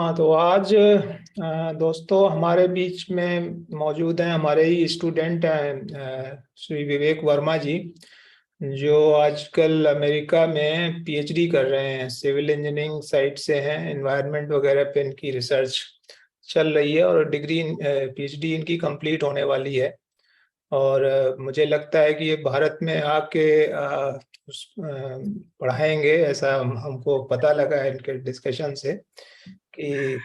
हाँ, तो आज दोस्तों हमारे बीच में मौजूद हैं हमारे ही स्टूडेंट हैं श्री विवेक वर्मा जी, जो आजकल अमेरिका में पीएचडी कर रहे हैं। सिविल इंजीनियरिंग साइड से हैं, एनवायरनमेंट वगैरह पे इनकी रिसर्च चल रही है और डिग्री पीएचडी इनकी कंप्लीट होने वाली है। और मुझे लगता है कि ये भारत में आके पढ़ाएंगे, ऐसा हमको पता लगा है इनके डिस्कशन से कि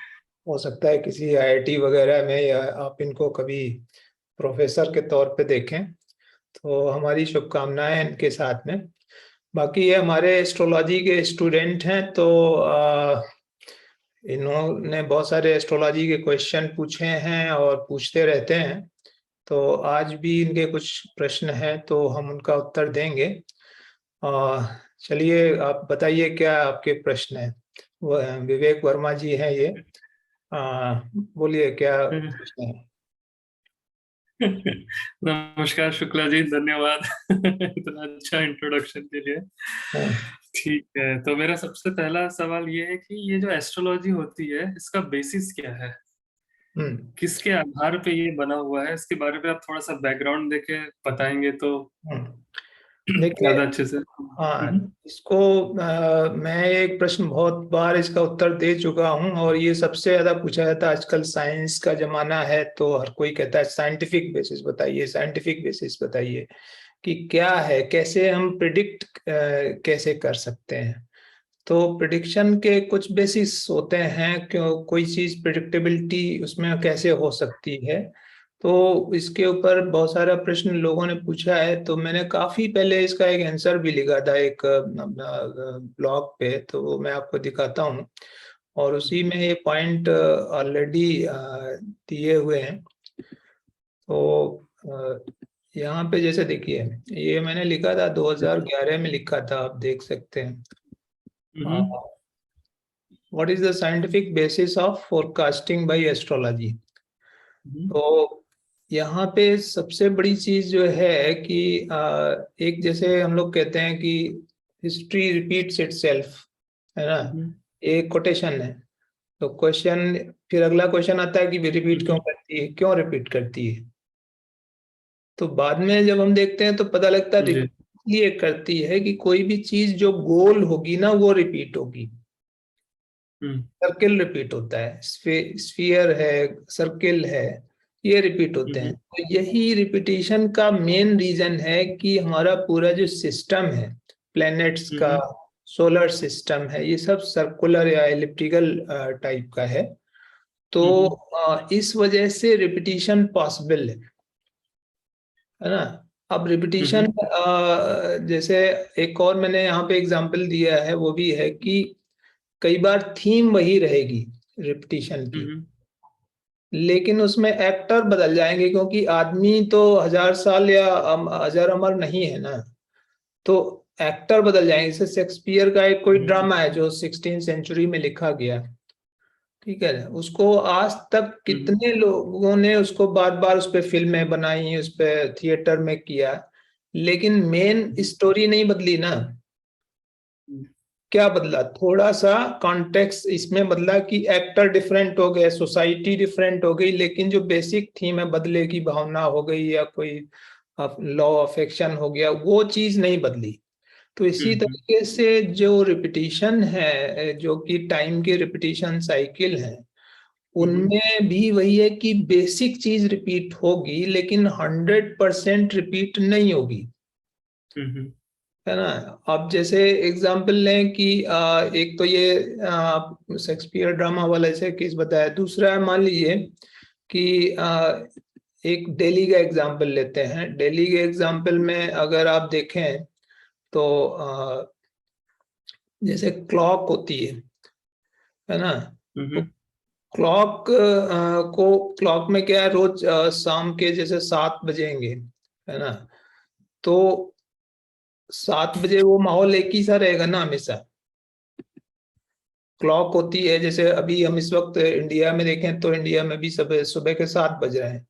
हो सकता है किसी आईआईटी वगैरह में या आप इनको कभी प्रोफेसर के तौर पे देखें। तो हमारी शुभकामनाएं इनके साथ में। बाकी ये हमारे एस्ट्रोलॉजी के स्टूडेंट हैं, तो इन्होंने बहुत सारे एस्ट्रोलॉजी के क्वेश्चन पूछे हैं और पूछते रहते हैं। तो आज भी इनके कुछ प्रश्न हैं, तो हम उनका उत्तर देंगे। चलिए, आप बताइए क्या आपके प्रश्न हैं। विवेक वर्मा जी हैं ये। बोलिए क्या प्रश्न है। नमस्कार शुक्ला जी, धन्यवाद इतना अच्छा इंट्रोडक्शन के लिए। हाँ। ठीक है, तो मेरा सबसे पहला सवाल ये है कि ये जो एस्ट्रोलॉजी होती है इसका बेसिस क्या है, हम्म। किसके आधार पे ये बना हुआ है, इसके बारे में आप थोड़ा सा बैकग्राउंड देके बताएंगे तो देखिए, ज्यादा अच्छे से। हाँ, इसको मैं एक प्रश्न बहुत बार इसका उत्तर दे चुका हूँ और ये सबसे ज्यादा पूछा जाता है। आजकल साइंस का जमाना है, तो हर कोई कहता है साइंटिफिक बेसिस बताइए, साइंटिफिक बेसिस बताइए कि क्या है, कैसे हम प्रिडिक्ट कैसे कर सकते हैं। तो प्रिडिक्शन के कुछ बेसिस होते हैं, क्यों कोई चीज प्रिडिक्टेबिलिटी उसमें कैसे हो सकती है। तो इसके ऊपर बहुत सारा प्रश्न लोगों ने पूछा है, तो मैंने काफी पहले इसका एक आंसर भी लिखा था एक ब्लॉग पे, तो वो मैं आपको दिखाता हूँ। और उसी में ये पॉइंट ऑलरेडी दिए हुए हैं। तो यहाँ पे जैसे देखिए, ये मैंने लिखा था 2011 में लिखा था, आप देख सकते हैं। Hmm. What is the scientific basis of forecasting by astrology. तो यहाँ पे सबसे बड़ी चीज जो है कि एक जैसे हम लोग कहते हैं कि हिस्ट्री रिपीट्स इटसेल्फ, है ना। एक कोटेशन है। तो क्वेश्चन, फिर अगला क्वेश्चन आता है कि रिपीट क्यों करती है, क्यों रिपीट करती है। तो बाद में जब हम देखते हैं तो पता लगता है जी। रिपीट इसलिए करती है कि कोई भी चीज जो गोल होगी ना वो रिपीट होगी। हम्म। सर्किल रिपीट होता है, स्फीयर है, सर्किल है, ये रिपीट होते हैं। तो यही रिपीटिशन का मेन रीजन है कि हमारा पूरा जो सिस्टम है, प्लैनेट्स का, सोलर सिस्टम है, ये सब सर्कुलर या एलिप्टिकल टाइप का है। तो इस वजह से रिपीटिशन पॉसिबल है ना। अब रिपीटिशन जैसे एक और मैंने यहाँ पे एग्जांपल दिया है, वो भी है कि कई बार थीम वही रहेगी रिपीटिशन की, लेकिन उसमें एक्टर बदल जाएंगे, क्योंकि आदमी तो 1000 साल या अजर अमर नहीं है ना। तो एक्टर बदल जाएंगे। जैसे शेक्सपियर का एक कोई ड्रामा है जो 16th सेंचुरी में लिखा गया, ठीक है, उसको आज तक कितने लोगों ने उसको बार बार उस पर फिल्में बनाई, उस पर थिएटर में किया, लेकिन मेन स्टोरी नहीं बदली ना। क्या बदला, थोड़ा सा कॉन्टेक्स्ट इसमें बदला कि एक्टर डिफरेंट हो गए, सोसाइटी डिफरेंट हो गई, लेकिन जो बेसिक थीम है, बदले की भावना हो गई या कोई लॉ ऑफ एक्शन हो गया, वो चीज नहीं बदली। तो इसी तरीके से जो रिपीटिशन है, जो कि टाइम के रिपीटिशन साइकिल है, उनमें भी वही है कि बेसिक चीज रिपीट होगी, लेकिन 100% रिपीट नहीं होगी, है ना। अब जैसे एग्जाम्पल लें कि एक तो ये शेक्सपियर ड्रामा वाला ऐसे केस बताया। दूसरा मान लीजिए कि एक दिल्ली का एग्जाम्पल लेते हैं। दिल्ली के एग्जाम्पल में अगर आप देखें तो जैसे क्लॉक होती है ना। तो क्लॉक क्लॉक में क्या है, रोज शाम के जैसे 7 बजेंगे, है ना। तो 7 बजे वो माहौल एक ही सा रहेगा ना हमेशा। क्लॉक होती है, जैसे अभी हम इस वक्त इंडिया में देखें तो इंडिया में भी सुबह सुबह के 7 बज रहे हैं।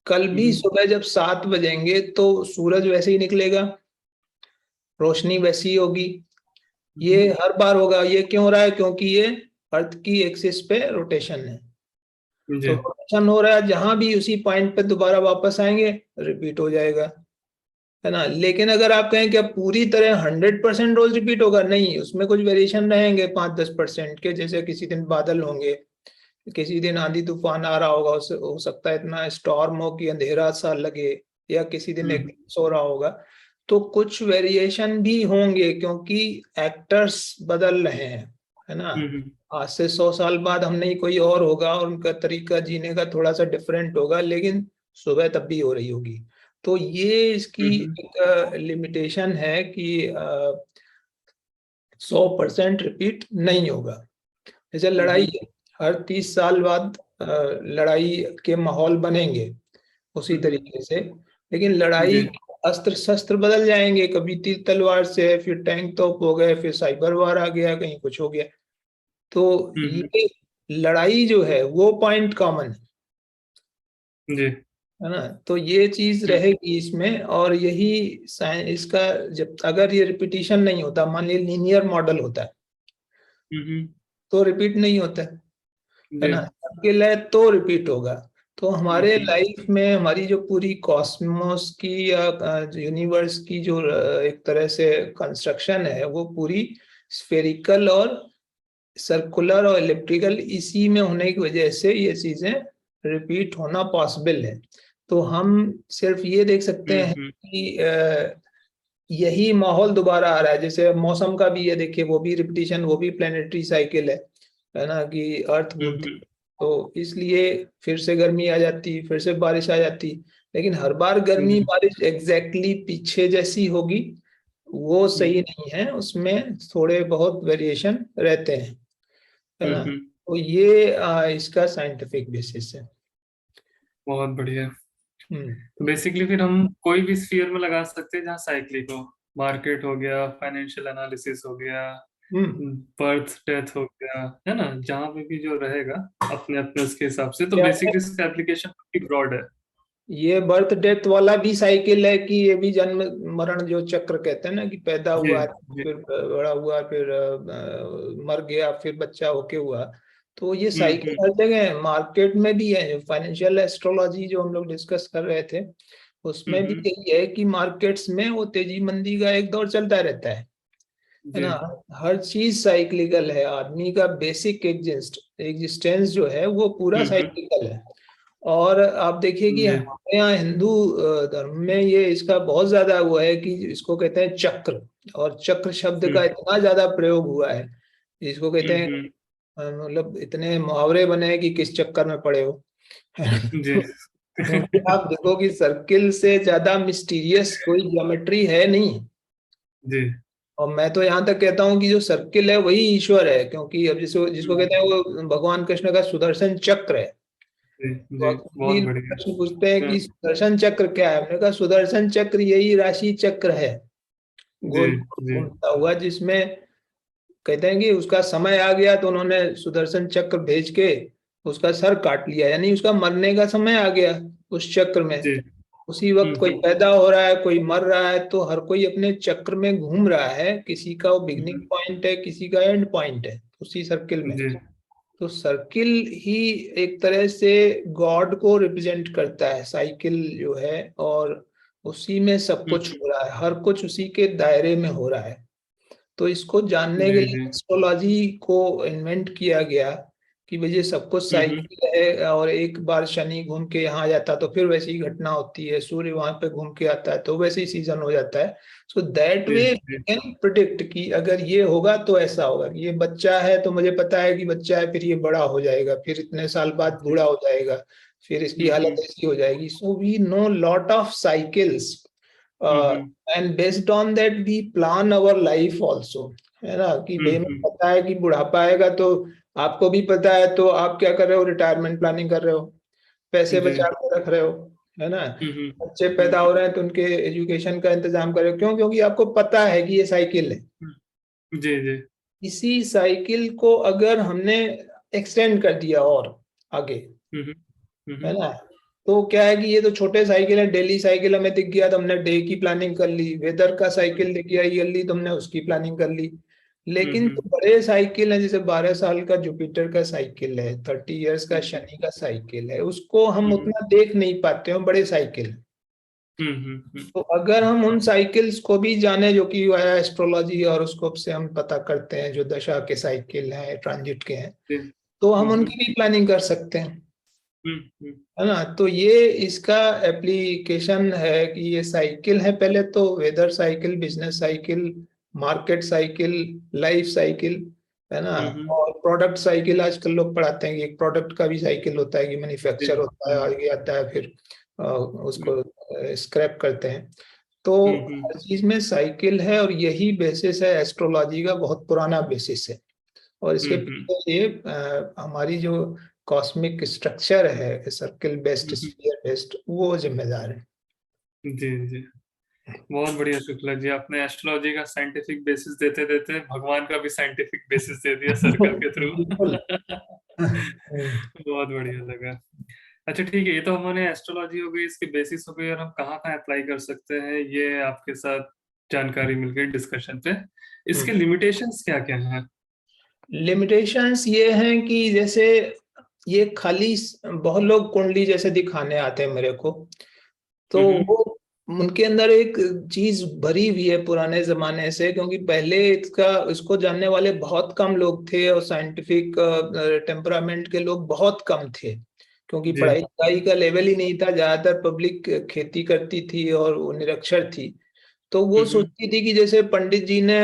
कल भी सुबह जब 7 बजेंगे तो सूरज वैसे ही निकलेगा, रोशनी वैसी ही होगी। ये हर बार होगा। ये क्यों हो रहा है, क्योंकि ये अर्थ की एक्सिस पे रोटेशन है, जी तो रोटेशन हो रहा है, जहां भी उसी पॉइंट पे दोबारा वापस आएंगे रिपीट हो जाएगा, है ना। लेकिन अगर आप कहें कि अब पूरी तरह 100% रोज रिपीट होगा, नहीं, उसमें कुछ वेरिएशन रहेंगे 5-10% के, जैसे किसी दिन बादल होंगे, किसी दिन आंधी तूफान आ रहा होगा, हो सकता है इतना स्टॉर्म हो कि अंधेरा सा लगे, या किसी दिन एक्लिप्स हो रहा होगा, तो कुछ वेरिएशन भी होंगे, क्योंकि एक्टर्स बदल रहे हैं, है ना। आज से 100 साल बाद हम नहीं, कोई और होगा और उनका तरीका जीने का थोड़ा सा डिफरेंट होगा, लेकिन सुबह तब भी हो रही होगी। तो ये इसकी एक लिमिटेशन है कि 100% रिपीट नहीं होगा। जैसे लड़ाई है, हर 30 साल बाद लड़ाई के माहौल बनेंगे उसी तरीके से, लेकिन लड़ाई अस्त्र शस्त्र बदल जाएंगे, कभी तीर तलवार से, फिर टैंक तोप हो गए, फिर साइबर वार आ गया, कहीं कुछ हो गया। तो ये लड़ाई जो है वो पॉइंट कॉमन जी है ना, तो ये चीज रहेगी इसमें। और यही इसका, जब अगर ये रिपीटिशन नहीं होता, मान लीजिए लीनियर मॉडल होता है तो रिपीट नहीं होता है ना, सर्किल है तो रिपीट होगा। तो हमारे लाइफ में हमारी जो पूरी कॉस्मोस की या यूनिवर्स की जो एक तरह से कंस्ट्रक्शन है, वो पूरी स्फेरिकल और सर्कुलर और इलिप्टिकल इसी में होने की वजह से ये चीजें रिपीट होना पॉसिबल है। तो हम सिर्फ ये देख सकते हैं कि यही माहौल दोबारा आ रहा है, जैसे मौसम का भी ये देखिए, वो भी रिपीटिशन, वो भी प्लेनेटरी साइकिल है ना, कि अर्थ घूमती, तो इसलिए फिर से गर्मी आ जाती, फिर से बारिश आ जाती, लेकिन हर बार गर्मी बारिश एग्जैक्टली पीछे जैसी होगी वो सही नहीं है, उसमें थोड़े बहुत वेरिएशन रहते हैं, है ना। तो ये इसका साइंटिफिक बेसिस है। बहुत बढ़िया। तो बेसिकली फिर हम कोई भी स्फीयर में लगा सकते हैं जहाँ साइक्लिक हो, मार्केट हो गया, फाइनेंशियल एनालिसिस हो गया, बर्थ डेथ हो गया, है ना, जहाँ पे भी जो रहेगा अपने अपने उसके हिसाब से, तो बेसिकली इसका एप्लीकेशन काफी ब्रॉड है। ये बर्थ डेथ वाला भी साइकिल है, कि ये भी जन्म मरण जो चक्र कहते हैं ना, कि पैदा हुआ फिर बड़ा हुआ, फिर मर गया, फिर बच्चा होके हुआ, तो ये साइकिल हर जगह है, मार्केट में भी है। फाइनेंशियल एस्ट्रोलॉजी जो हम लोग डिस्कस कर रहे थे, उसमें भी यही है कि मार्केट्स में वो तेजी मंदी का एक दौर चलता रहता है ना। हर चीज साइक्लिकल है, आदमी का बेसिक एग्जिस्टेंस जो है वो पूरा साइक्लिकल है। और आप देखिए कि हमारे यहाँ हिंदू धर्म में ये इसका बहुत ज्यादा हुआ है, कि इसको कहते हैं चक्र, और चक्र शब्द का इतना ज्यादा प्रयोग हुआ है, इसको कहते हैं मतलब इतने मुहावरे बने हैं कि किस चक्कर में पड़े हो। क्योंकि आप देखो कि सर्किल से ज्यादा मिस्टीरियस कोई ज्योमेट्री है नहीं, जी। और मैं तो यहाँ तक कहता हूँ कि जो सर्किल है वही ईश्वर है, क्योंकि अब जिसको कहते हैं वो भगवान कृष्ण का सुदर्शन चक्र है। जी बहुत बढ़िया। प्रश्न पूछते हैं कि सुदर्शन चक्र क्या है, हमने कहा सुदर्शन चक्र यही राशि चक्र है, गोल घूमता हुआ, जिसमें कहते हैं कि उसका समय आ गया तो उन्होंने सुदर्शन चक्र भेज के उसका सर काट लिया, यानी उसका मरने का समय आ गया उस चक्र में। उसी वक्त कोई पैदा हो रहा है, कोई मर रहा है, तो हर कोई अपने चक्र में घूम रहा है, किसी का वो बिगनिंग पॉइंट है, किसी का एंड पॉइंट है उसी सर्किल में। तो सर्किल ही एक तरह से गॉड को रिप्रेजेंट करता है, साइकिल जो है, और उसी में सब कुछ हो रहा है, हर कुछ उसी के दायरे में हो रहा है। तो इसको जानने के लिए एस्ट्रोलॉजी को इन्वेंट किया गया, कि भाई ये सब कुछ साइकिल है, और एक बार शनि घूम के यहाँ आ जाता तो फिर वैसी ही घटना होती है, सूर्य वहां पे घूम के आता है तो वैसे ही सीजन हो जाता है। So that way can predict कि अगर ये होगा तो ऐसा होगा, ये बच्चा है तो मुझे पता है कि बच्चा है, फिर ये बड़ा हो जाएगा, फिर इतने साल बाद बूढ़ा हो जाएगा, फिर इसकी हालत ऐसी हो जाएगी। So we know lot of cycles and based on that we plan our life also, है ना, कि भाई हमें पता है कि बुढ़ापा आएगा, तो आपको भी पता है, तो आप क्या कर रहे हो, रिटायरमेंट प्लानिंग कर रहे हो, पैसे बचा के रख रहे हो, है ना। बच्चे पैदा हो रहे हैं तो उनके एजुकेशन का इंतजाम कर रहे हो, क्यों, क्योंकि आपको पता है कि ये साइकिल है। जी जी। इसी साइकिल को अगर हमने एक्सटेंड कर दिया और आगे, है ना, तो क्या है कि ये तो छोटे साइकिल है, डेली साइकिल हमें दिख गया तो हमने डे की प्लानिंग कर ली, वेदर का साइकिल दिख गया ईयरली तो हमने उसकी प्लानिंग कर ली, लेकिन जो बड़े साइकिल है, जैसे 12 साल का जुपिटर का साइकिल है, 30 इयर्स का शनि का साइकिल है, उसको हम उतना देख नहीं पाते हैं, बड़े साइकिल। तो अगर हम उन साइकिल्स को भी जाने, जो कि एस्ट्रोलॉजी हॉरोस्कोप से हम पता करते हैं, जो दशा के साइकिल हैं, ट्रांजिट के हैं, तो हम उनकी भी प्लानिंग कर सकते हैं, है ना। तो ये इसका एप्लीकेशन है कि ये साइकिल है, पहले तो weather cycle, business cycle, market cycle, life cycle, है ना। और प्रोडक्ट साइकिल आजकल लोग पढ़ाते हैं कि एक प्रोडक्ट का भी साइकिल होता है, कि मैन्युफैक्चर होता है, आगे आता है, फिर उसको स्क्रैप करते हैं। तो हर चीज में साइकिल है, और यही बेसिस है एस्ट्रोलॉजी का, बहुत पुराना बेसिस है। और इसके पीछे ये हमारी जो कॉस्मिक स्ट्रक्चर है, सर्किल बेस्ड, स्फीयर बेस्ड, वो जिम्मेदार है। जी जी, बहुत बढ़िया शुक्ला जी, आपने एस्ट्रोलॉजी का साइंटिफिक बेसिस देते देते भगवान का भी साइंटिफिक बेसिस दे दिया सर्कल के थ्रू। बहुत बढ़िया लगा। अच्छा ठीक है, ये तो हमारे एस्ट्रोलॉजी हो गई, इसकी बेसिस हो गई, और हम कहाँ कहाँ अप्लाई कर सकते हैं, ये आपके साथ जानकारी मिल गई डिस्कशन पे। इसके लिमिटेशंस क्या क्या हैं? लिमिटेशंस ये हैं कि जैसे ये खाली, बहुत लोग कुंडली जैसे दिखाने आते हैं मेरे को, तो वो उनके अंदर एक चीज भरी हुई है पुराने जमाने से, क्योंकि पहले इसको जानने वाले बहुत कम लोग थे, और साइंटिफिक टेम्परामेंट के लोग बहुत कम थे, क्योंकि पढ़ाई लिखाई का लेवल ही नहीं था, ज्यादातर पब्लिक खेती करती थी और वो निरक्षर थी। तो वो सोचती थी कि जैसे पंडित जी ने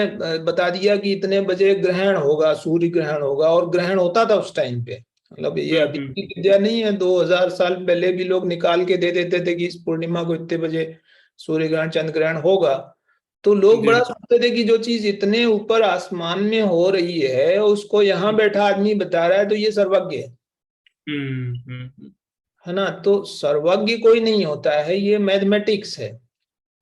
बता दिया कि इतने बजे ग्रहण होगा, सूर्य ग्रहण होगा, और ग्रहण होता था उस टाइम पे। मतलब ये अभी की विद्या नहीं है, 2000 साल पहले भी लोग निकाल के दे देते थे कि इस पूर्णिमा को इतने बजे सूर्य ग्रहण, चंद्र ग्रहण होगा। तो लोग बड़ा सोचते थे कि जो चीज इतने ऊपर आसमान में हो रही है, उसको यहाँ बैठा आदमी बता रहा है, तो ये सर्वज्ञ है ना। तो सर्वज्ञ कोई नहीं होता है, ये मैथमेटिक्स है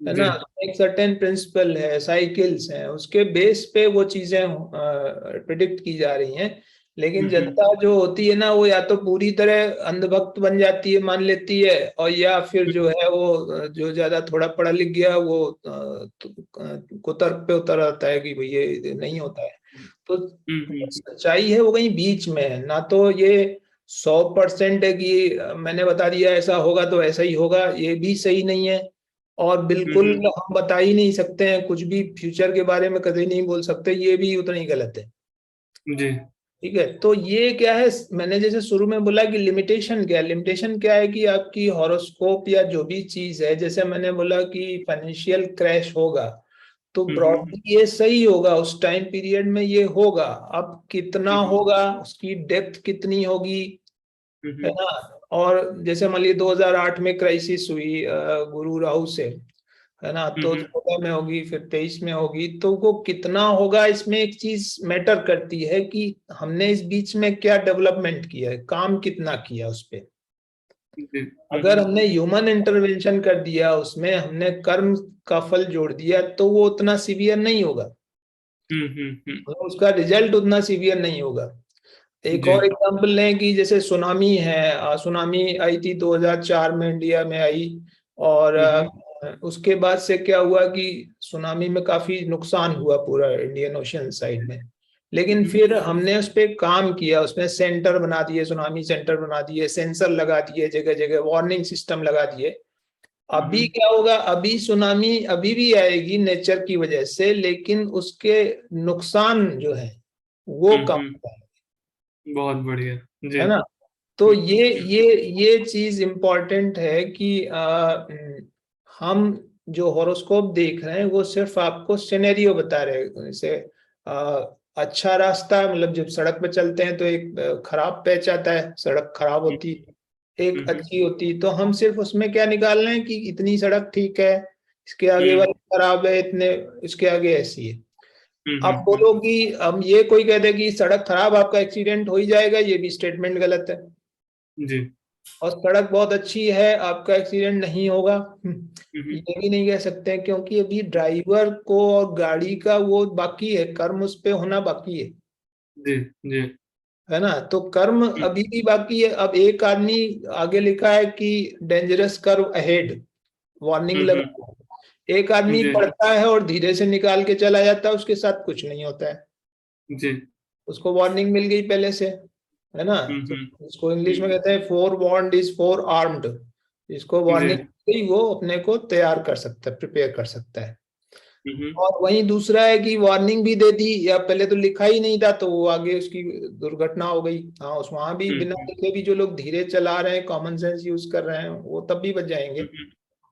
ना। एक सर्टेन प्रिंसिपल है, साइकिल्स हैं, उसके बेस पे वो चीजें प्रिडिक्ट की जा रही हैं। लेकिन जनता जो होती है ना, वो या तो पूरी तरह अंधभक्त बन जाती है, मान लेती है, और या फिर जो है वो जो ज्यादा थोड़ा पढ़ा लिख गया, वो कुतर्क पे उतर आता है कि भाई ये नहीं होता है। तो सच्चाई है वो कहीं बीच में है ना। तो ये 100% है कि मैंने बता दिया ऐसा होगा तो ऐसा ही होगा, ये भी सही नहीं है। और बिल्कुल हम बता ही नहीं सकते हैं कुछ भी, फ्यूचर के बारे में कभी नहीं बोल सकते, ये भी उतना ही गलत है। जी ठीक है। तो ये क्या है, मैंने जैसे शुरू में बोला कि लिमिटेशन क्या है, लिमिटेशन क्या है कि आपकी हॉरोस्कोप या जो भी चीज है, जैसे मैंने बोला कि फाइनेंशियल क्रैश होगा, तो ब्रॉडली ये सही होगा, उस टाइम पीरियड में ये होगा। अब कितना होगा, उसकी डेप्थ कितनी होगी, है ना। और जैसे मान लीजिए 2008 में क्राइसिस हुई गुरु राहु से, है ना, तो 14 में होगी, फिर 23 में होगी, तो वो कितना होगा, इसमें एक चीज मैटर करती है कि हमने इस बीच में क्या डेवलपमेंट किया है, काम कितना किया उस पर। अगर हमने ह्यूमन इंटरवेंशन कर दिया, उसमें हमने कर्म का फल जोड़ दिया, तो वो उतना सीवियर नहीं होगा, उसका रिजल्ट उतना सीवियर नहीं होगा। एक और एग्जांपल लें कि जैसे सुनामी है, सुनामी आई थी 2004 में, इंडिया में आई, और उसके बाद से क्या हुआ कि सुनामी में काफी नुकसान हुआ पूरा इंडियन ओशन साइड में। लेकिन फिर हमने उस पर काम किया, उसमें सेंटर बना दिए, सुनामी सेंटर बना दिए, सेंसर लगा दिए, जगह जगह वार्निंग सिस्टम लगा दिए। अभी क्या होगा, अभी सुनामी अभी भी आएगी नेचर की वजह से, लेकिन उसके नुकसान जो है वो कम होगा, बहुत बढ़िया जी। है ना। तो ये चीज इम्पोर्टेंट है कि हम जो हॉरोस्कोप देख रहे हैं वो सिर्फ आपको सिनेरियो बता रहे हैं। जैसे अच्छा रास्ता, मतलब जब सड़क पे चलते हैं तो एक खराब पैच आता है, सड़क खराब होती, एक अच्छी होती, तो हम सिर्फ उसमें क्या निकाल रहे हैं कि इतनी सड़क ठीक है, इसके आगे वाली खराब है, इतने इसके आगे ऐसी है। आप बोलो कि हम ये कोई कह दे कि सड़क खराब आपका एक्सीडेंट हो ही जाएगा, ये भी स्टेटमेंट गलत है जी। और सड़क बहुत अच्छी है आपका एक्सीडेंट नहीं होगा, ये भी नहीं कह सकते, क्योंकि अभी ड्राइवर को और गाड़ी का वो बाकी है, कर्म उस पे होना बाकी है। जी जी है ना। तो कर्म अभी भी बाकी है। अब एक आदमी आगे लिखा है कि डेंजरस कर्व अहेड, वार्निंग लगा, एक आदमी जी पढ़ता है और धीरे से निकाल के चला जाता है, उसके साथ कुछ नहीं होता है। जी। उसको वार्निंग मिल गई पहले से, है ना। तो इसको इंग्लिश में कहते हैं four warned is four armed. इसको जी। वार्निंग गई, वो अपने को तैयार कर सकता है, प्रिपेयर कर सकता है। हम्म। और वहीं दूसरा है कि वार्निंग भी दे दी, या पहले तो लिखा ही नहीं था तो वो आगे उसकी दुर्घटना हो गई। हाँ, उस वहां भी बिना लिखे भी जो लोग धीरे चला रहे हैं, कॉमन सेंस यूज कर रहे हैं, वो तब भी बच जाएंगे।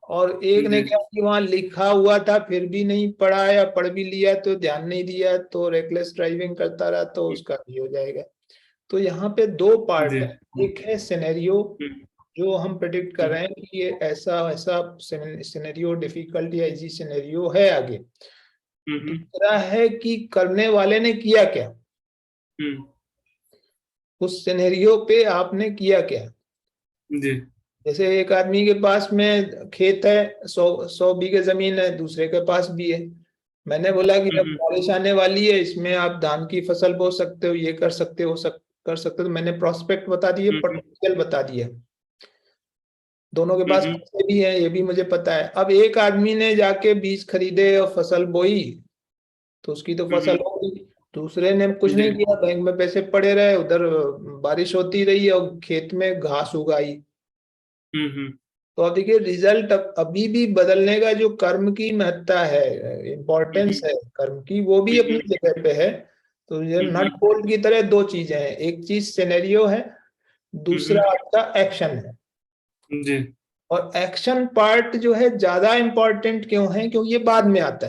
और एक ने जी। क्या कि वहां लिखा हुआ था फिर भी नहीं पढ़ा, या पढ़ भी लिया तो ध्यान नहीं दिया, तो रेकलेस ड्राइविंग करता रहा, तो उसका भी हो जाएगा। तो यहाँ पे दो पार्ट जी। है। एक है सिनेरियो, हम्म। जो हम प्रेडिक्ट कर रहे हैं कि ये ऐसा ऐसा सिनेरियो, डिफिकल्ट या इजी सिनेरियो है आगे। दूसरा है कि करने वाले ने किया क्या, हम्म। उस सिनेरियो पे आपने किया क्या। जी। जैसे एक आदमी के पास में खेत है, 100 बीघे जमीन है, दूसरे के पास भी है। मैंने बोला कि जब बारिश आने वाली है, इसमें आप धान की फसल बो सकते हो, ये कर सकते हो, कर सकते हो। तो मैंने प्रोस्पेक्ट बता दिए, पोटेंशियल बता दिए। दोनों के पास पैसे भी है, ये भी मुझे पता है। अब एक आदमी ने जाके बीज खरीदे और फसल बोई, तो उसकी तो फसल हो गई। दूसरे ने कुछ नहीं जी। किया, बैंक में पैसे पड़े रहे, उधर बारिश होती रही और खेत में घास उगाई। तो अब देखिए रिजल्ट अभी भी बदलने का जो कर्म की महत्ता है, इम्पोर्टेंस है कर्म की, वो भी अपनी जगह पे है। तो ये नट बोल्ट की तरह दो चीजें हैं, एक चीज सिनेरियो है, दूसरा आपका एक्शन है। जी। और एक्शन पार्ट जो है ज्यादा इंपॉर्टेंट क्यों है, क्योंकि ये बाद में आता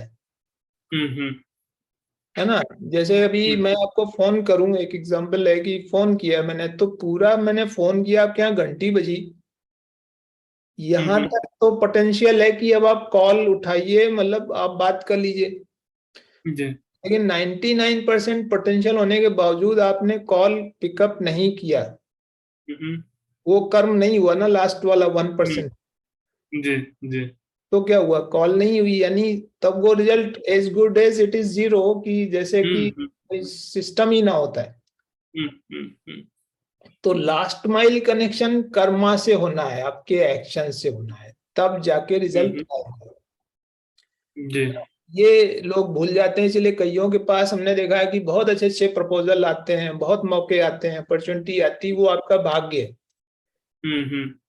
है ना। जैसे अभी मैं आपको फोन करूं, एक एग्जांपल है कि फोन किया मैंने, तो पूरा मैंने फोन किया, आपके यहाँ घंटी बजी, यहां तक तो पोटेंशियल है कि अब आप कॉल उठाइए, मतलब आप बात कर लीजिए। जी। लेकिन 99% पोटेंशियल होने के बावजूद आपने कॉल पिकअप नहीं किया, वो कर्म नहीं हुआ ना, लास्ट वाला 1%। जी। जी। तो क्या हुआ, कॉल नहीं हुई, यानी तब वो result as good as it is zero, कि जैसे कि सिस्टम ही ना होता है। तो लास्ट माइल कनेक्शन कर्मा से होना है, आपके एक्शन से होना है, तब जाके रिजल्ट आएगा। जी। ये लोग भूल जाते हैं, इसलिए कईयों के पास हमने देखा है कि बहुत अच्छे अच्छे प्रपोजल आते हैं, बहुत मौके आते हैं, अपॉर्चुनिटी आती है, वो आपका भाग्य है।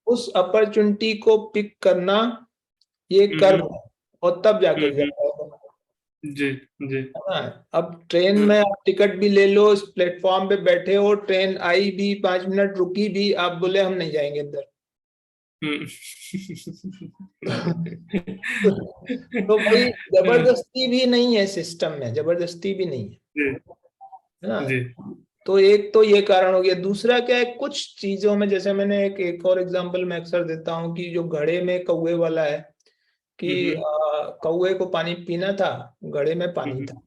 उस अपॉर्चुनिटी को पिक करना ये कर्म है, और तब जाके रिजल्ट आएगा। जी। जी। है ना। अब ट्रेन में आप टिकट भी ले लो, इस प्लेटफॉर्म पे बैठे हो, ट्रेन आई भी, 5 मिनट रुकी भी, आप बोले हम नहीं जाएंगे अंदर। तो भाई जबरदस्ती भी नहीं है सिस्टम में, जबरदस्ती भी नहीं है ना। जी। तो एक तो ये कारण हो गया। दूसरा क्या है, कुछ चीजों में, जैसे मैंने एक और एग्जांपल मैं अक्सर देता हूँ कि जो घड़े में कौवे वाला है, कि कौवे को पानी पीना था, घड़े में पानी था।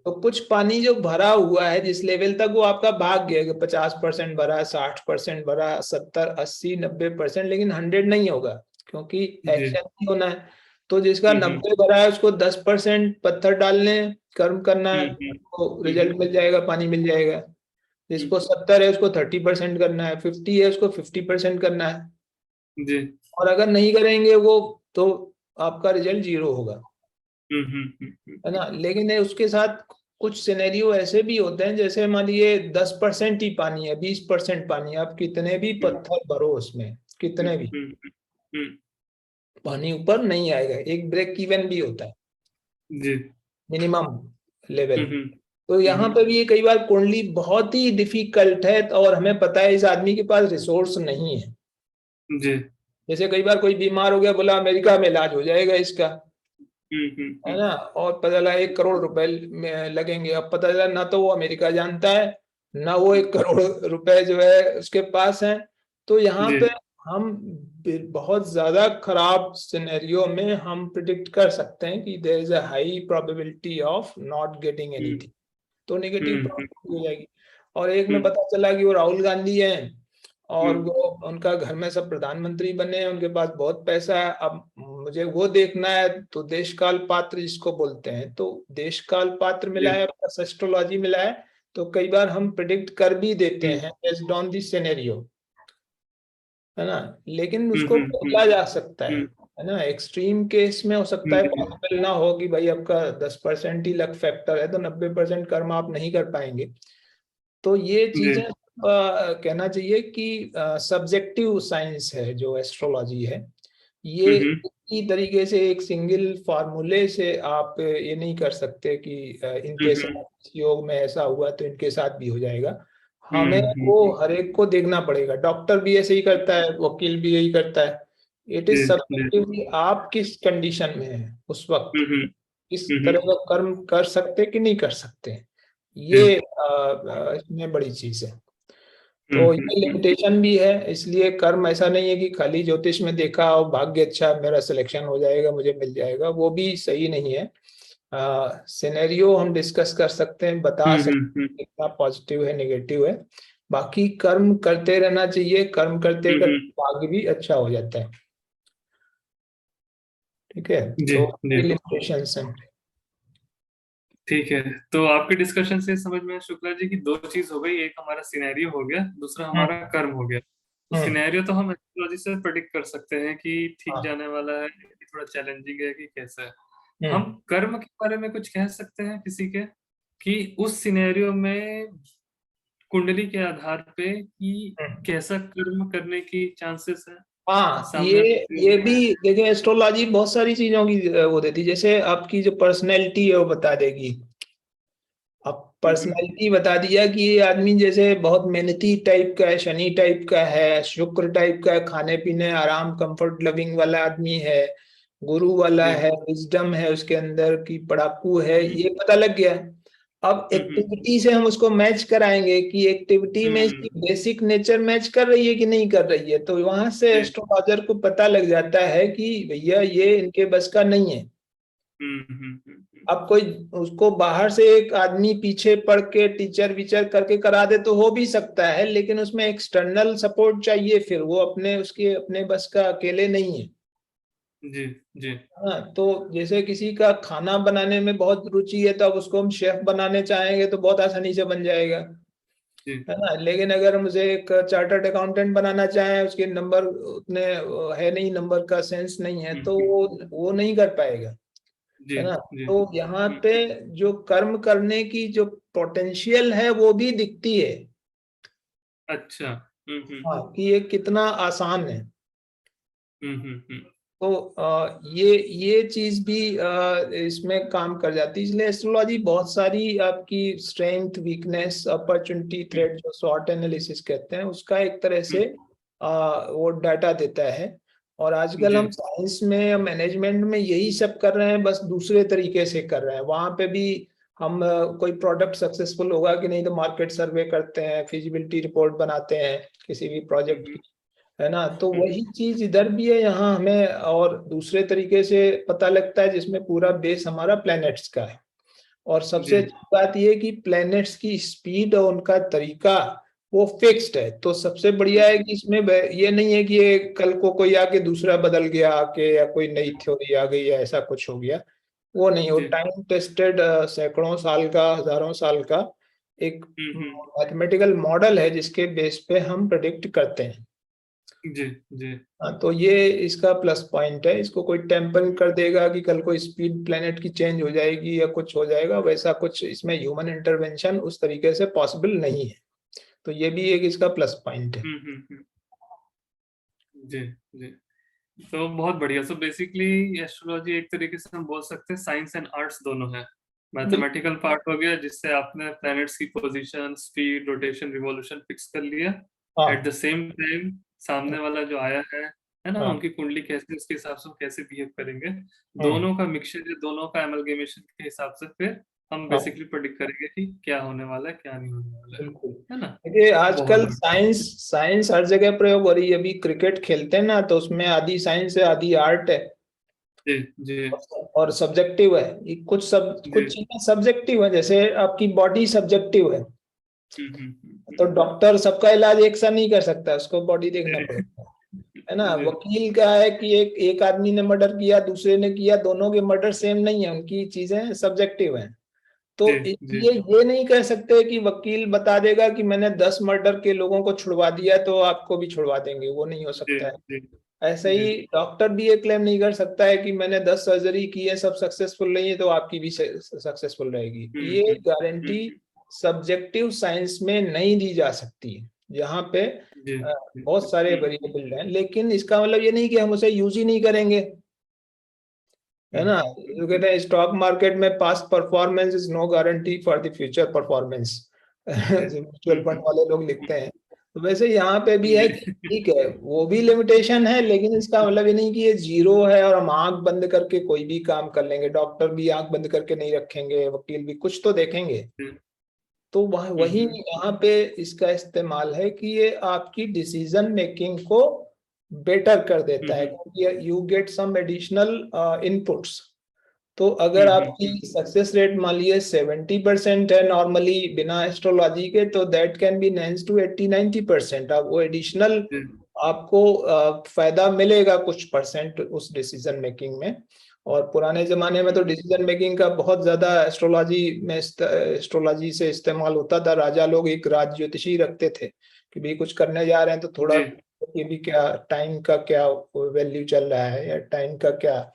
तो कुछ पानी जो भरा हुआ है जिस लेवल तक, वो आपका भाग्य है कि 50% भरा, 60% भरा, 70, 80, 90%, लेकिन 100 नहीं होगा, क्योंकि एक्शन नहीं होना है। तो जिसका 90 भरा है उसको 10% पत्थर डालने, कर्म करना है, तो रिजल्ट मिल जाएगा, पानी मिल जाएगा। जिसको 70 है उसको 30% करना है, 50 है उसको 50% करना है। जी। और अगर नहीं करेंगे वो, तो आपका रिजल्ट जीरो होगा, है ना। लेकिन उसके साथ कुछ सिनेरियो ऐसे भी होते हैं, जैसे मान लीजिए 10% ही पानी है, 20% पानी है, आप कितने भी पत्थर भरो उसमें, कितने भी, पानी ऊपर नहीं आएगा। एक ब्रेक इवन भी होता है, जी। Minimum level. तो यहाँ पे भी कई बार कुंडली बहुत ही डिफिकल्ट है, और हमें पता है इस आदमी के पास रिसोर्स नहीं है। जी। जैसे कई बार कोई बीमार हो गया, बोला अमेरिका में इलाज हो जाएगा इसका, है ना, और पता चला 1 करोड़ रुपए में लगेंगे। अब पता चला ना तो वो अमेरिका जानता है, ना वो 1 करोड़ रुपए जो है उसके पास है। तो यहाँ जी। पे हम बहुत ज्यादा खराब सिनेरियो में हम प्रिडिक्ट कर सकते हैं कि there is a high probability of not getting anything, तो नेगेटिव प्रोबेबिलिटी हो जाएगी। और एक में पता चला कि वो राहुल गांधी हैं, और वो उनका घर में सब प्रधानमंत्री बने हैं, उनके पास बहुत पैसा है। अब मुझे वो देखना है, तो देश काल पात्र जिसको बोलते हैं, तो देश काल पात्र मिला है, एस्ट्रोलॉजी मिला है, तो कई बार हम प्रिडिक्ट कर भी देते हैं बेस्ड ऑन दी सिनेरियो, है ना। लेकिन उसको बदला जा सकता है, है ना। एक्सट्रीम केस में हो सकता है पॉसिबल ना हो कि भाई आपका 10% ही लक फैक्टर है तो 90% कर्म आप नहीं कर पाएंगे। तो ये चीजें कहना चाहिए कि सब्जेक्टिव साइंस है जो एस्ट्रोलॉजी है। ये इसी तरीके से एक सिंगल फार्मूले से आप ये नहीं कर सकते कि इनके साथ योग में ऐसा हुआ तो इनके साथ भी हो जाएगा। हमें वो हर एक को देखना पड़ेगा। डॉक्टर भी ऐसे ही करता है, वकील भी यही करता है। इट इज सब्जेक्टिवली आप किस कंडीशन में है उस वक्त, किस तरह का कर्म कर सकते कि नहीं कर सकते, ये इसमें बड़ी चीज है। तो ये लिमिटेशन भी है। इसलिए कर्म ऐसा नहीं है कि खाली ज्योतिष में देखा और भाग्य अच्छा मेरा सिलेक्शन हो जाएगा मुझे मिल जाएगा, वो भी सही नहीं है। सिनेरियो हम डिस्कस कर सकते हैं, बता सकते हैं कितना पॉजिटिव है नेगेटिव है। बाकी कर्म करते रहना चाहिए, कर्म करते करते भाग्य भी अच्छा हो जाता है। ठीक है, तो ये लिमिटेशंस हैं। ठीक है, तो आपके डिस्कशन से समझ में शुक्ला जी की दो चीज हो गई, एक हमारा सिनेरियो हो गया, दूसरा हमारा कर्म हो गया। तो सिनेरियो तो हम एस्ट्रोलॉजी से प्रेडिक्ट कर सकते हैं कि ठीक जाने वाला है कि थोड़ा चैलेंजिंग है कि कैसा है। हम कर्म के बारे में कुछ कह सकते हैं किसी के, कि उस सिनेरियो में कुंडली के आधार पे कि कैसा कर्म करने की चांसेस है। हाँ, ये भी देखिए, एस्ट्रोलॉजी बहुत सारी चीजों की वो देती है। जैसे आपकी जो पर्सनैलिटी है वो बता देगी। अब पर्सनैलिटी बता दिया कि ये आदमी जैसे बहुत मेहनती टाइप का है, शनि टाइप का है, शुक्र टाइप का है, खाने पीने आराम कंफर्ट लविंग वाला आदमी है, गुरु वाला है, विजडम है उसके अंदर की, पढ़ाकू है, ये पता लग गया। अब एक्टिविटी से हम उसको मैच कराएंगे कि एक्टिविटी में इसकी बेसिक नेचर मैच कर रही है कि नहीं कर रही है। तो वहां से एस्ट्रोलॉजर को पता लग जाता है कि भैया ये इनके बस का नहीं है। अब कोई उसको बाहर से एक आदमी पीछे पड़ के टीचर वीचर करके करा दे तो हो भी सकता है, लेकिन उसमें एक्सटर्नल सपोर्ट चाहिए, फिर वो अपने बस का अकेले नहीं है। जी जी। हाँ, तो जैसे किसी का खाना बनाने में बहुत रुचि है तो अब उसको हम शेफ बनाने चाहेंगे तो बहुत आसानी से बन जाएगा, है ना। लेकिन अगर मुझे एक चार्टर्ड अकाउंटेंट बनाना चाहे, उसके नंबर उतने है नहीं, नंबर का सेंस नहीं है, तो वो नहीं कर पाएगा, है ना। तो यहाँ पे जो कर्म करने की जो पोटेंशियल है वो भी दिखती है। अच्छा। हाँ, कि ये कितना आसान है। तो ये चीज भी इसमें काम कर जाती है। इसलिए एस्ट्रोलॉजी बहुत सारी आपकी स्ट्रेंथ, वीकनेस, अपॉर्चुनिटी, थ्रेट, जो स्वॉट एनालिसिस कहते हैं, उसका एक तरह से वो डाटा देता है। और आजकल हम साइंस में या मैनेजमेंट में यही सब कर रहे हैं, बस दूसरे तरीके से कर रहे हैं। वहां पे भी हम कोई प्रोडक्ट सक्सेसफुल होगा कि नहीं तो मार्केट सर्वे करते हैं, फिजिबिलिटी रिपोर्ट बनाते हैं किसी भी प्रोजेक्ट की, है ना। तो वही चीज इधर भी है, यहाँ हमें और दूसरे तरीके से पता लगता है, जिसमें पूरा बेस हमारा प्लैनेट्स का है। और सबसे अच्छी बात यह कि प्लैनेट्स की स्पीड और उनका तरीका वो फिक्स्ड है। तो सबसे बढ़िया है कि इसमें ये नहीं है कि ये कल को कोई आके दूसरा बदल गया आके, या कोई नई थ्योरी आ गई या ऐसा कुछ हो गया, वो नहीं। वो टाइम टेस्टेड, सैकड़ों साल का, हजारों साल का एक मैथमेटिकल मॉडल है जिसके बेस पे हम प्रेडिक्ट करते हैं। जी जी। हाँ, तो ये इसका प्लस पॉइंट है। इसको कोई टेम्पर कर देगा कि कल को स्पीड प्लेनेट की चेंज हो जाएगी या कुछ हो जाएगा, वैसा कुछ इसमें ह्यूमन इंटरवेंशन उस तरीके से पॉसिबल नहीं है। तो ये भी एक इसका प्लस पॉइंट है। जी जी। तो बहुत बढ़िया। सो बेसिकली एस्ट्रोलॉजी एक तरीके से हम बोल सकते हैं साइंस एंड आर्ट्स दोनों है। मैथमेटिकल पार्ट हो गया जिससे आपने प्लैनेट्स की position, speed, rotation, revolution fix कर लिया। एट द सेम टाइम सामने वाला जो आया है ना, उनकी कुंडली कैसे, उसके हिसाब से कैसे बिहेव करेंगे, दोनों का मिक्सचर, दोनों का एमलगेमेशन के हिसाब से फिर हम बेसिकली प्रेडिक्ट करेंगे कि क्या होने वाला है, क्या नहीं होने वाला है। बिल्कुल, है ना। देखिए आजकल साइंस हर जगह प्रयोग हो रही है। अभी क्रिकेट खेलते हैं ना, तो उसमें आधी साइंस है आधी आर्ट है। जी जी। और सब्जेक्टिव है, कुछ चीजें सब्जेक्टिव है, जैसे आपकी बॉडी सब्जेक्टिव है। तो डॉक्टर सबका इलाज एक सा नहीं कर सकता, उसको बॉडी देखना पड़ेगा, है ना। वकील का है कि एक आदमी ने मर्डर किया, दूसरे ने किया, दोनों के मर्डर सेम नहीं है, उनकी चीजें सब्जेक्टिव हैं। तो इसलिए ये नहीं कह सकते कि वकील बता देगा कि मैंने 10 मर्डर के लोगों को छुड़वा दिया तो आपको भी छुड़वा देंगे, वो नहीं हो सकता है। ऐसा ही डॉक्टर भी ये क्लेम नहीं कर सकता है कि मैंने 10 सर्जरी की है, सब सक्सेसफुल रही है, तो आपकी भी सक्सेसफुल रहेगी। ये गारंटी सब्जेक्टिव साइंस में नहीं दी जा सकती, जहाँ पे बहुत सारे वेरिएबल हैं। लेकिन इसका मतलब ये नहीं कि हम उसे यूज ही नहीं करेंगे, है ना। जो कहते हैं स्टॉक मार्केट में past performance is no guarantee for the future performance, mutual fund वाले लोग लिखते हैं। तो वैसे यहाँ पे भी है कि ठीक है, वो भी लिमिटेशन है, लेकिन इसका मतलब ये नहीं कि ये जीरो है और हम आंख बंद करके कोई भी काम कर लेंगे। डॉक्टर भी आंख बंद करके नहीं रखेंगे, वकील भी कुछ तो देखेंगे। तो वही यहाँ पे इसका इस्तेमाल है कि ये आपकी डिसीजन मेकिंग को बेटर कर देता है, क्योंकि you get some additional inputs. तो अगर आपकी सक्सेस रेट मान लीजिए 70% है नॉर्मली बिना एस्ट्रोलॉजी के, तो that can be enhanced to 80-90%। अब वो एडिशनल आपको फायदा मिलेगा कुछ परसेंट उस डिसीजन मेकिंग में। और पुराने जमाने में तो डिसीजन मेकिंग का बहुत ज्यादा एस्ट्रोलॉजी से इस्तेमाल होता था। राजा लोग एक राज ज्योतिषी रखते थे कि भाई कुछ करने जा रहे हैं तो थोड़ा ये भी क्या टाइम का क्या वैल्यू चल रहा है, या टाइम का क्या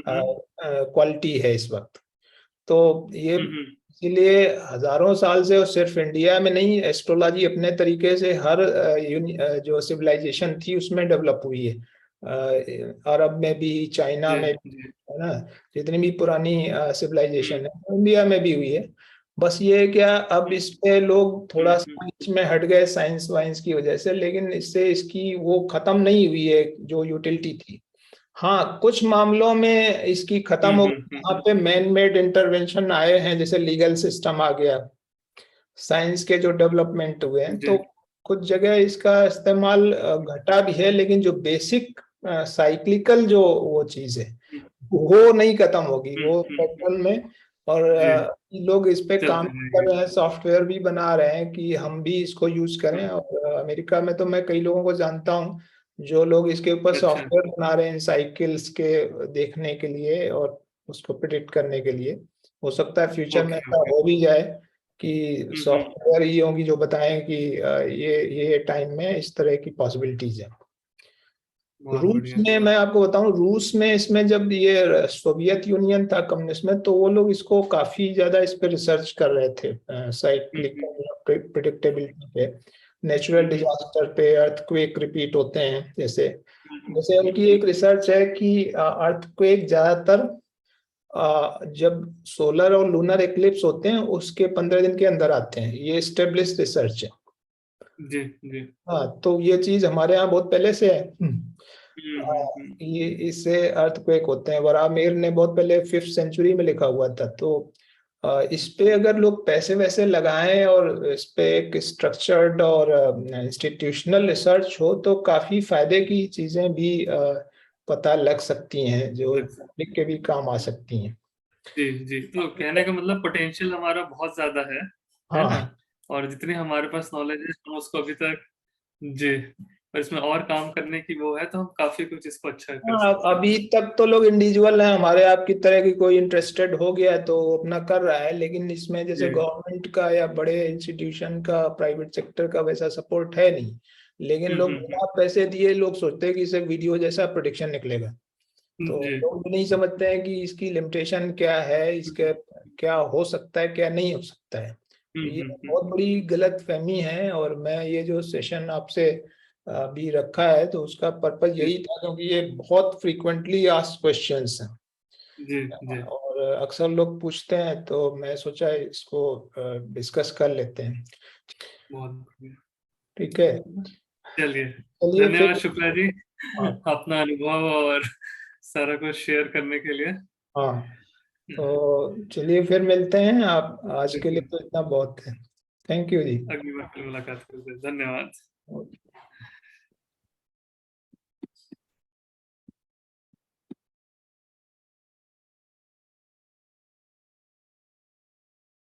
क्वालिटी है इस वक्त। तो ये इसीलिए हजारों साल से, और सिर्फ इंडिया में नहीं, एस्ट्रोलॉजी अपने तरीके से हर जो सिविलाइजेशन थी उसमें डेवलप हुई है। अरब में भी, चाइना में भी, है ना। जितनी भी पुरानी सिविलाइजेशन है इंडिया में भी हुई है। बस ये क्या अब इस पे लोग थोड़ा सा इसमें हट गए साइंस वाइंस की वजह से, लेकिन इससे इसकी वो खत्म नहीं हुई है जो यूटिलिटी थी। हाँ, कुछ मामलों में इसकी खत्म हो गई, यहाँ पे मैन मेड इंटरवेंशन आए हैं, जैसे लीगल सिस्टम आ गया, साइंस के जो डेवलपमेंट हुए हैं, तो कुछ जगह इसका इस्तेमाल घटा भी है। लेकिन जो बेसिक साइक्लिकल जो वो चीज है वो नहीं खत्म होगी, वो पैटर्न में। और लोग इस पे काम कर रहे हैं, सॉफ्टवेयर भी बना रहे हैं कि हम भी इसको यूज करें। और अमेरिका में तो मैं कई लोगों को जानता हूँ जो लोग इसके ऊपर सॉफ्टवेयर बना रहे हैं साइकिल्स के देखने के लिए और उसको प्रिडिक्ट करने के लिए। हो सकता है फ्यूचर में ऐसा हो भी जाए कि सॉफ्टवेयर ही होंगी जो बताएं कि ये टाइम में इस तरह की पॉसिबिलिटीज है। रूस में मैं आपको बताऊं, रूस में इसमें जब ये सोवियत यूनियन था कम्युनिस्ट में, तो वो लोग इसको काफी ज्यादा इस पे रिसर्च कर रहे थे, साइक्लिकल प्रिडिक्टेबिलिटी पे, नेचुरल डिजास्टर पे, अर्थक्वेक रिपीट होते हैं जैसे। जैसे उनकी एक रिसर्च है कि अर्थक्वेक ज्यादातर जब सोलर और लूनर एक्लिप्स होते हैं उसके 15 दिन के अंदर आते हैं। ये स्टेब्लिश रिसर्च है। जी जी। हाँ, तो ये चीज हमारे यहाँ बहुत पहले से है। ये इससे अर्थक्वेक होते हैं। वरामेर ने बहुत पहले 5th सेंचुरी में लिखा हुआ था। तो इस पे अगर लोग पैसे वैसे लगाएं और इस पे एक स्ट्रक्चर्ड और इंस्टीट्यूशनल रिसर्च हो, तो काफी फायदे की चीजें भी पता लग सकती हैं जो पब्लिक के भी काम आ सकती हैं। जी जी। तो कहने का मतलब पोटेंशियल हमारा बहुत ज्यादा है ना। और जितनी हमारे पास नॉलेज है हम उसको अभी तक जी, और इसमें और काम करने की वो है, तो हम काफी कुछ इसको अच्छा कर सकते हैं। अभी तक तो लोग इंडिविजुअल हैं, हमारे आपकी तरह की कोई इंटरेस्टेड हो गया है तो अपना कर रहा है। लेकिन इसमें जैसे गवर्नमेंट का या बड़े इंस्टीट्यूशन का, प्राइवेट सेक्टर का वैसा सपोर्ट है नहीं। लेकिन लोग बिना पैसे दिए, लोग सोचते हैं कि इसे वीडियो जैसा प्रेडिक्शन निकलेगा। तो लोग नहीं समझते हैं कि इसकी लिमिटेशन क्या है, इसके क्या हो सकता है, क्या नहीं हो सकता है। ये बहुत बड़ी गलत फहमी है। और मैं ये जो सेशन आपसे भी रखा है तो उसका पर्पज यही था, क्योंकि ये बहुत फ्रीक्वेंटली आस्क्ड क्वेश्चंस हैं जी। और अक्सर लोग पूछते हैं, तो मैं सोचा इसको डिस्कस कर लेते हैं। ठीक है, चलिए धन्यवाद शुक्ला जी, अपना अनुभव और सारा कुछ शेयर करने के लिए। हाँ, तो चलिए फिर मिलते हैं। आप आज के लिए तो इतना बहुत है। थैंक यू जी। अगली बार मुलाकात करते हैं। धन्यवाद।